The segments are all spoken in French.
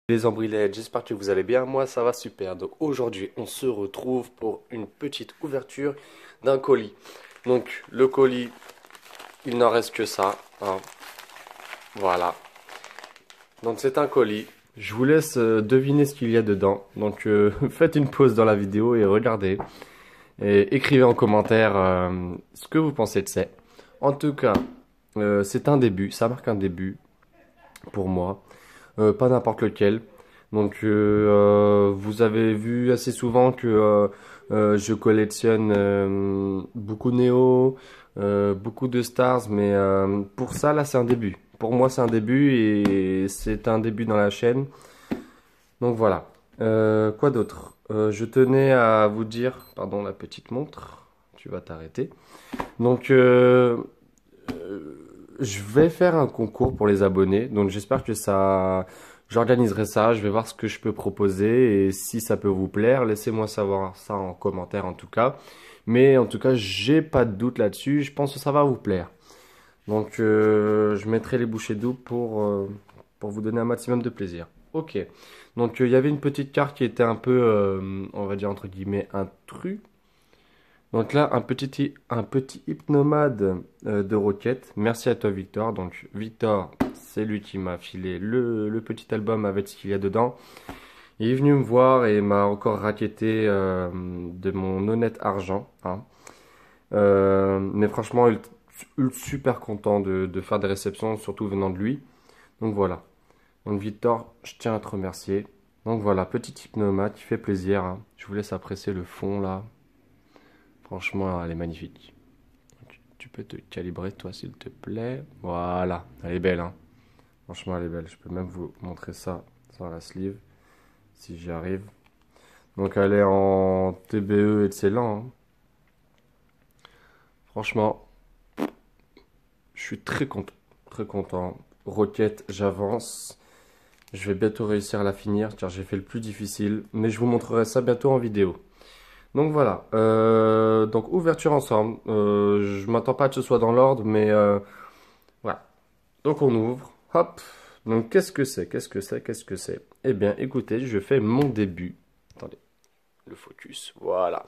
Les Ambrilettes, j'espère que vous allez bien, moi ça va super. Donc aujourd'hui on se retrouve pour une petite ouverture d'un colis. Donc le colis, il n'en reste que ça, hein. Voilà. Donc c'est un colis, je vous laisse deviner ce qu'il y a dedans. Donc faites une pause dans la vidéo et regardez. Et écrivez en commentaire ce que vous pensez de ça. En tout cas, c'est un début, ça marque un début pour moi. Pas n'importe lequel. Donc vous avez vu assez souvent que je collectionne beaucoup de Néo, beaucoup de Stars, mais pour ça là c'est un début. Pour moi c'est un début et c'est un début dans la chaîne. Donc voilà. Quoi d'autre? Je tenais à vous dire, pardon la petite montre, tu vas t'arrêter. Donc je vais faire un concours pour les abonnés, donc j'espère que j'organiserai ça, je vais voir ce que je peux proposer et si ça peut vous plaire, laissez-moi savoir ça en commentaire en tout cas. Mais en tout cas, j'ai pas de doute là-dessus, je pense que ça va vous plaire. Donc je mettrai les bouchées doubles pour vous donner un maximum de plaisir. Ok, donc il y avait une petite carte qui était un peu, on va dire entre guillemets, intrus. Donc là, un petit hypnomade de Rocket. Merci à toi, Victor. Donc, Victor, c'est lui qui m'a filé le petit album avec ce qu'il y a dedans. Il est venu me voir et m'a encore racketté de mon honnête argent, hein. Mais franchement, il est super content de faire des réceptions, surtout venant de lui. Donc voilà. Donc, Victor, je tiens à te remercier. Donc voilà, petit hypnomade qui fait plaisir, hein. Je vous laisse apprécier le fond là. Franchement, elle est magnifique. Tu peux te calibrer, toi, s'il te plaît. Voilà, elle est belle, hein. Franchement, elle est belle. Je peux même vous montrer ça sur la sleeve, si j'y arrive. Donc, elle est en TBE excellent, hein. Franchement, je suis très content. Très content. Rocket, j'avance. Je vais bientôt réussir à la finir, car j'ai fait le plus difficile. Mais je vous montrerai ça bientôt en vidéo. Donc voilà, donc ouverture ensemble, je m'attends pas que ce soit dans l'ordre, mais voilà. Donc on ouvre, hop, donc qu'est-ce que c'est, qu'est-ce que c'est, qu'est-ce que c'est? Eh bien écoutez, je fais mon début, attendez, le focus, voilà.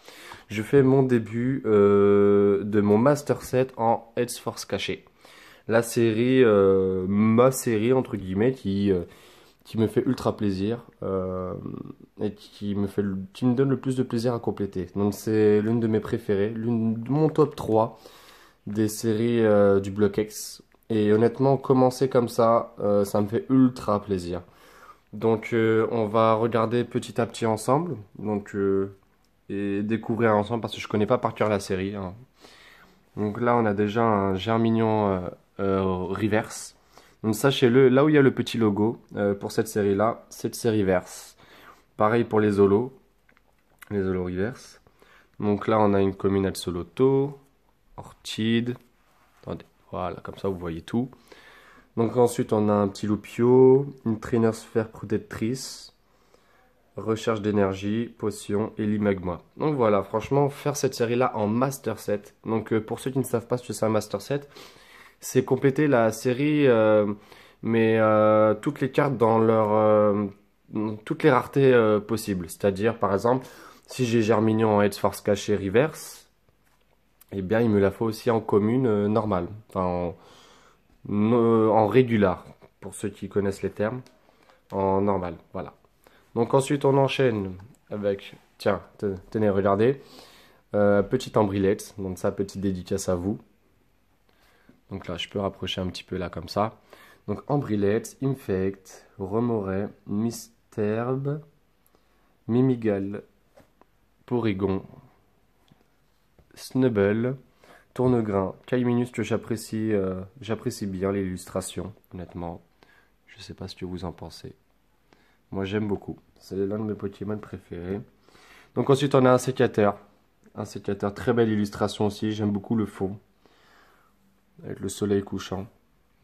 Je fais mon début de mon Master Set en Heads Force caché. La série, ma série entre guillemets, qui me fait ultra plaisir et qui me donne le plus de plaisir à compléter. Donc c'est l'une de mes préférées, mon top 3 des séries du Block X. Et honnêtement, commencer comme ça, ça me fait ultra plaisir. Donc on va regarder petit à petit ensemble, donc et découvrir ensemble parce que je connais pas par cœur la série, hein. Donc là on a déjà un Germignon reverse. Donc sachez-le, là où il y a le petit logo pour cette série-là, c'est série verse. Pareil pour les holos reverse. Donc là on a une Communal Soloto, Orchid. Attendez, voilà, comme ça vous voyez tout. Donc ensuite on a un petit Lupio, une Trainer Sphère protectrice, recherche d'énergie, potion et l'imagma. Donc voilà, franchement faire cette série-là en Master Set. Donc pour ceux qui ne savent pas ce que c'est un Master Set, c'est compléter la série, mais toutes les cartes dans toutes les raretés possibles. C'est-à-dire, par exemple, si j'ai Germignon en Heads Force caché reverse, eh bien, il me la faut aussi en commune normale, enfin en régular, pour ceux qui connaissent les termes, en normal, voilà. Donc ensuite, on enchaîne avec, tiens, tenez, regardez, petite Ambrilette, donc ça, petite dédicace à vous. Donc là, je peux rapprocher un petit peu là comme ça. Donc Ambrilette, Infect, Remoret, Misterbe, Mimigal, Porygon, Snubble, Tournegrain, Kaiminus que j'apprécie bien l'illustration, honnêtement. Je sais pas ce que vous en pensez. Moi j'aime beaucoup. C'est l'un de mes Pokémon préférés. Donc ensuite on a un sécateur. Un sécateur, très belle illustration aussi, j'aime beaucoup le fond. avec le soleil couchant.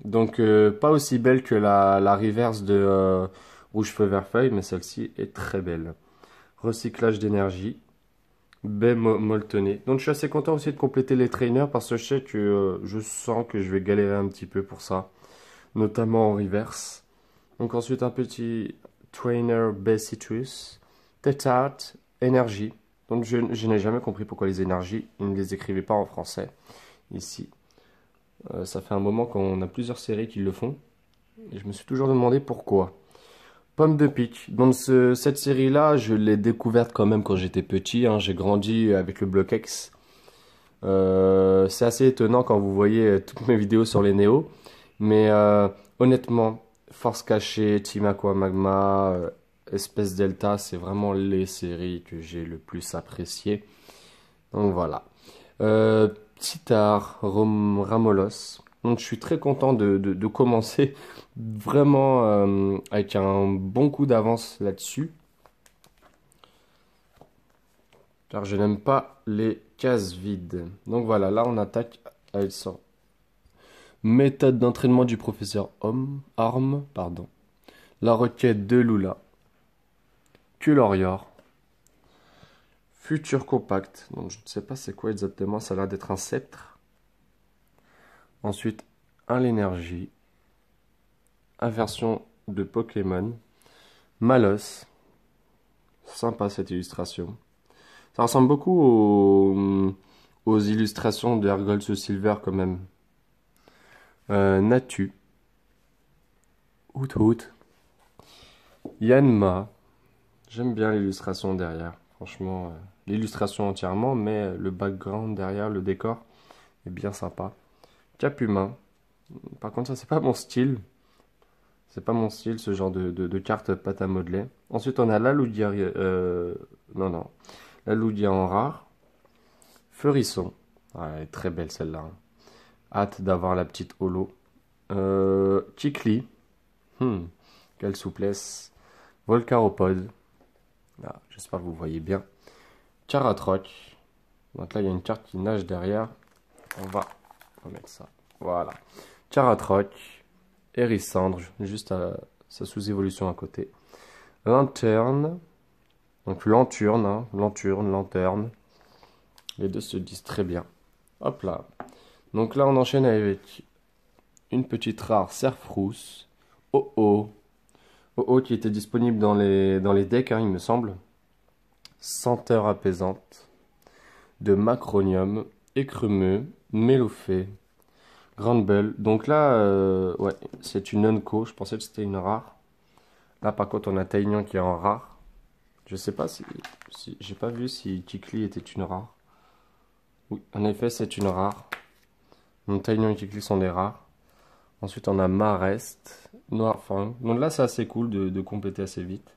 Donc pas aussi belle que la reverse de Rouge Feu Vert Feuille, mais celle-ci est très belle. Recyclage d'énergie, baie molletonnée. Donc je suis assez content aussi de compléter les trainers parce que je sais que je sens que je vais galérer un petit peu pour ça, notamment en reverse. Donc ensuite un petit trainer baie citrus, Tetart, énergie. Donc je n'ai jamais compris pourquoi les énergies, ils ne les écrivaient pas en français ici. Ça fait un moment qu'on a plusieurs séries qui le font. Et je me suis toujours demandé pourquoi. Pomme de pique. Donc cette série-là, je l'ai découverte quand même quand j'étais petit, hein. J'ai grandi avec le Block X. C'est assez étonnant quand vous voyez toutes mes vidéos sur les Néo. Mais honnêtement, Force Cachée, Team Aqua Magma, Espèce Delta, c'est vraiment les séries que j'ai le plus appréciées. Donc voilà. Titar, Ramolos. Donc je suis très content de commencer vraiment avec un bon coup d'avance là-dessus. Car je n'aime pas les cases vides. Donc voilà, là on attaque avec ça. Méthode d'entraînement du professeur Arm, pardon. La requête de Lula. Culorior. Futur compact. Donc je ne sais pas c'est quoi exactement, ça a l'air d'être un sceptre. Ensuite, un l'énergie. Inversion de Pokémon. Malos. Sympa cette illustration. Ça ressemble beaucoup aux illustrations de Hergold Silver quand même. Natu. Hoot. Yanma. J'aime bien l'illustration derrière. Franchement, l'illustration entièrement, mais le background derrière, le décor, est bien sympa. Capumain. Par contre, ça, c'est pas mon style. C'est pas mon style, ce genre de carte pâte à modeler. Ensuite, on a la Lugia. Non. La Lugia en rare. Feurisson. Ah, elle est très belle celle-là, hein. Hâte d'avoir la petite holo. Kikli. Quelle souplesse. Volcaropod. Ah, j'espère que vous voyez bien. Caratroc. Donc là, il y a une carte qui nage derrière. On va remettre ça. Voilà. Caratroc. Hérissandre, juste à sa sous-évolution à côté. Lanterne. Donc Lanturne, hein. Lanterne. Les deux se disent très bien. Hop là. Donc là, on enchaîne avec une petite rare Serfrousse. Oh qui était disponible dans les decks, hein, il me semble. Senteur apaisante. De Macronium. Écremeux. Mélophée. Grande Belle. Donc là, ouais, c'est une Unco. Je pensais que c'était une rare. Là, par contre, on a Taignan qui est en rare. Je sais pas si j'ai pas vu si Kikli était une rare. Oui, en effet, c'est une rare. Donc Taignan et Kikli sont des rares. Ensuite, on a Marest, Noirfang. Donc là, c'est assez cool de compléter assez vite.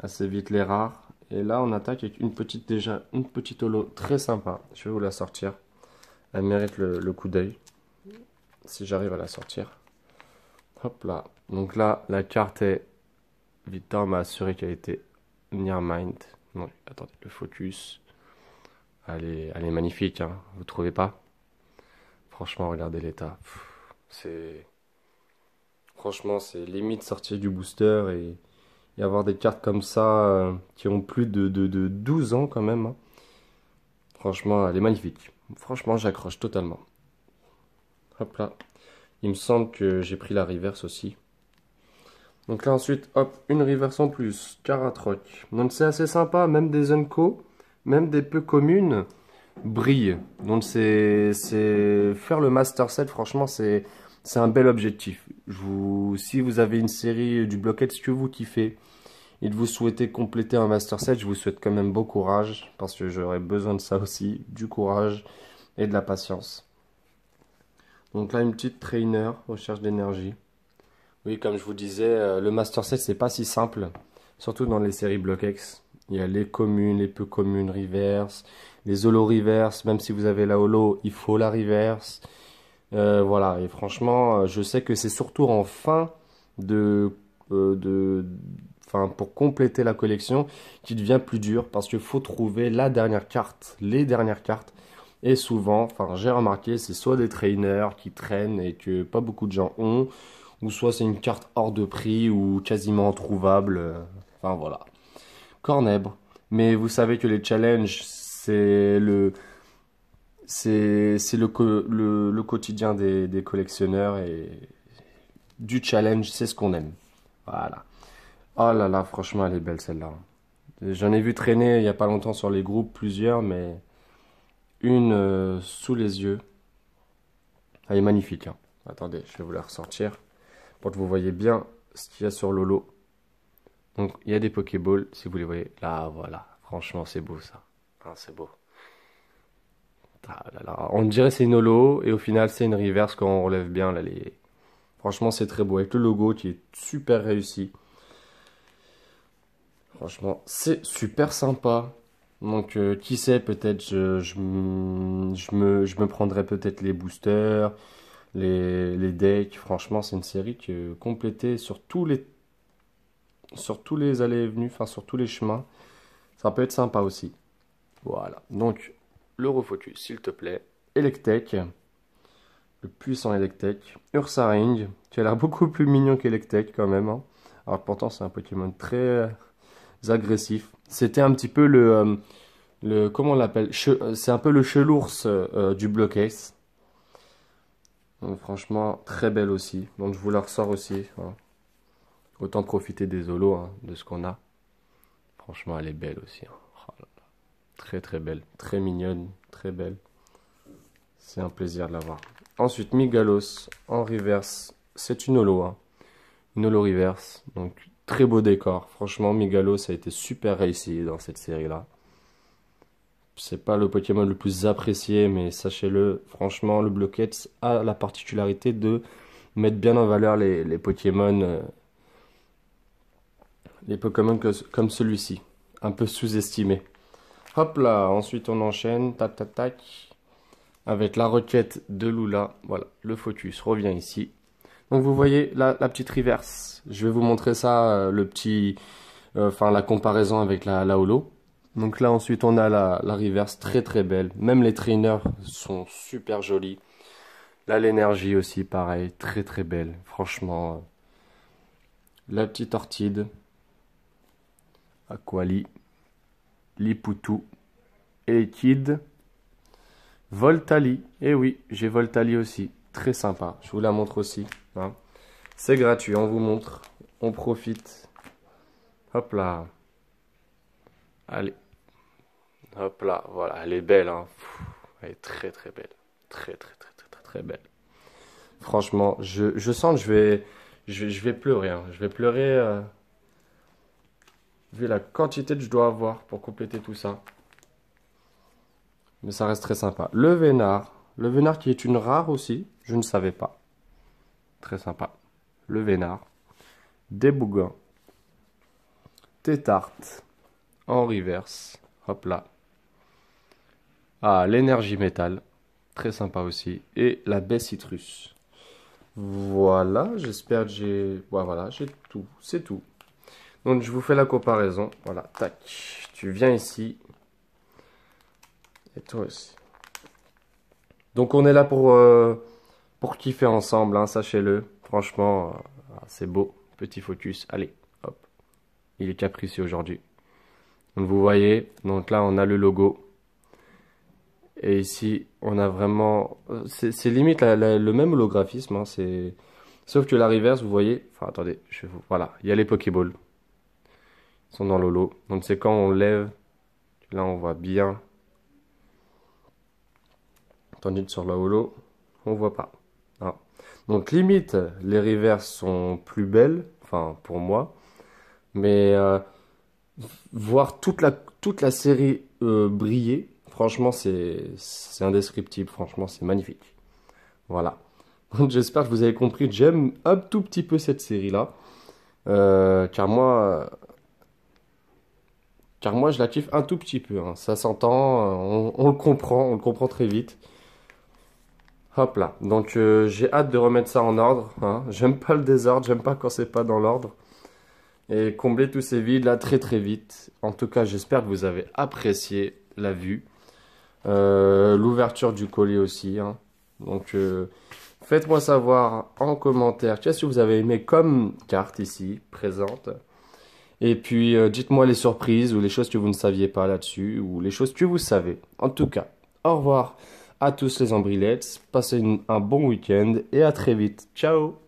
Assez vite les rares. Et là, on attaque avec une petite holo très sympa. Je vais vous la sortir. Elle mérite le coup d'œil. Si j'arrive à la sortir. Hop là. Donc là, la carte est... Victor m'a assuré qu'elle était Near Mind. Non, attendez, le focus. Elle est magnifique, hein. Vous trouvez pas? Franchement, regardez l'état. Franchement, c'est limite sortir du booster et avoir des cartes comme ça qui ont plus de 12 ans quand même, hein. Franchement, elle est magnifique. Franchement, j'accroche totalement. Hop là. Il me semble que j'ai pris la reverse aussi. Donc là ensuite, hop, une reverse en plus. Caratroc. Donc c'est assez sympa, même des Unco, même des peu communes, brillent. Donc c'est faire le Master Set, franchement, c'est un bel objectif. Si vous avez une série du Blockhead, ce que vous kiffez, et que vous souhaitez compléter un Master Set, je vous souhaite quand même beau courage, parce que j'aurais besoin de ça aussi, du courage et de la patience. Donc là, une petite trainer, recherche d'énergie. Oui, comme je vous disais, le Master Set, c'est pas si simple, surtout dans les séries Block X. Il y a les communes, les peu communes reverse, les holo reverse, même si vous avez la holo, il faut la reverse. Voilà, et franchement, je sais que c'est surtout en fin pour compléter la collection qui devient plus dur parce qu'il faut trouver la dernière carte, les dernières cartes Et souvent, enfin j'ai remarqué, c'est soit des trainers qui traînent et que pas beaucoup de gens ont, ou soit c'est une carte hors de prix ou quasiment introuvable. Enfin voilà. Cornèbre. Mais vous savez que les challenges, c'est le quotidien des collectionneurs et du challenge, c'est ce qu'on aime. Voilà. Oh là là, franchement, elle est belle celle-là. J'en ai vu traîner il y a pas longtemps sur les groupes plusieurs, mais une sous les yeux. Elle est magnifique, hein. Attendez, je vais vous la ressortir pour que vous voyez bien ce qu'il y a sur le lot. Donc, il y a des Pokéballs, si vous les voyez. Là, voilà. Franchement, c'est beau ça. Ah, c'est beau. Ah là là. On dirait c'est une holo et au final, c'est une reverse quand on relève bien là, les... Franchement, c'est très beau avec le logo qui est super réussi. Franchement, c'est super sympa. Donc, qui sait, peut-être je me prendrai peut-être les boosters, les decks. Franchement, c'est une série qui est complétée sur tous les allées et venues, enfin sur tous les chemins. Ça peut être sympa aussi. Voilà. Donc, l'Eurofocus, s'il te plaît. Electek, le puissant Electek. Ursaring, qui a l'air beaucoup plus mignon qu'Electek quand même, hein. Alors que pourtant, c'est un Pokémon très agressif. C'était un petit peu comment on l'appelle? C'est un peu le chelours du bloc Ace. Donc, franchement, très belle aussi. Donc je vous la ressors aussi, hein. Autant profiter des holos, hein, de ce qu'on a. Franchement, elle est belle aussi, hein. Oh là là. Très très belle. Très mignonne. Très belle. C'est un plaisir de la voir. Ensuite, Migalos en reverse. C'est une holo, hein. Une holo reverse. Donc très beau décor. Franchement, Migalos a été super réussi dans cette série-là. C'est pas le Pokémon le plus apprécié, mais sachez-le, franchement, le Bloquette a la particularité de mettre bien en valeur les Pokémon comme celui-ci, un peu sous-estimé. Hop là, ensuite on enchaîne, tac tac tac, avec la requête de Lula. Voilà, le Focus revient ici. Donc vous voyez la petite reverse. Je vais vous montrer ça, la comparaison avec la holo. Donc là ensuite on a la reverse très très belle. Même les trainers sont super jolis. Là l'énergie aussi pareil, très très belle. Franchement, la petite Ortide, Aquali, Liputu, Ekid, Voltali. Et oui, j'ai Voltali aussi. Très sympa. Je vous la montre aussi, hein. C'est gratuit, on vous montre. On profite. Hop là. Allez. Hop là, voilà, elle est belle, hein. Elle est très très belle. Très très très très très très belle. Franchement, je sens que je vais pleurer, hein. Je vais pleurer vu la quantité que je dois avoir pour compléter tout ça. Mais ça reste très sympa. Le Vénard. Le Vénard qui est une rare aussi. Je ne savais pas. Très sympa. Le Vénard. Débougan. Tétarte. En reverse. Hop là. Ah, l'énergie métal. Très sympa aussi. Et la baie citrus. Voilà, j'espère que j'ai... Ouais, voilà, j'ai tout. C'est tout. Donc, je vous fais la comparaison. Voilà, tac. Tu viens ici. Et toi aussi. Donc, on est là pour kiffer ensemble, hein, sachez-le. Franchement, c'est beau. Petit Focus. Allez, hop. Il est capricieux aujourd'hui. Donc, vous voyez. Donc là, on a le logo. Et ici, on a vraiment... C'est limite le même holographisme, hein, sauf que la reverse, vous voyez... Enfin, attendez, voilà, il y a les Pokéballs. Ils sont dans l'holo. Donc c'est quand on lève, là on voit bien. Tandis que sur la holo, on voit pas. Ah. Donc limite, les reverses sont plus belles, enfin pour moi. Mais voir toute la série briller... Franchement, c'est indescriptible. Franchement, c'est magnifique. Voilà. Donc, j'espère que vous avez compris que j'aime un tout petit peu cette série-là. Car moi, je la kiffe un tout petit peu, hein. Ça s'entend, on le comprend très vite. Hop là. Donc, j'ai hâte de remettre ça en ordre, hein. J'aime pas le désordre, j'aime pas quand c'est pas dans l'ordre. Et combler tous ces vides là très très vite. En tout cas, j'espère que vous avez apprécié la vue. L'ouverture du colis aussi, hein. Donc, faites-moi savoir en commentaire qu'est-ce que vous avez aimé comme carte ici, présente. Et puis, dites-moi les surprises ou les choses que vous ne saviez pas là-dessus, ou les choses que vous savez. En tout cas, au revoir à tous les Ambrillettes, passez un bon week-end et à très vite. Ciao!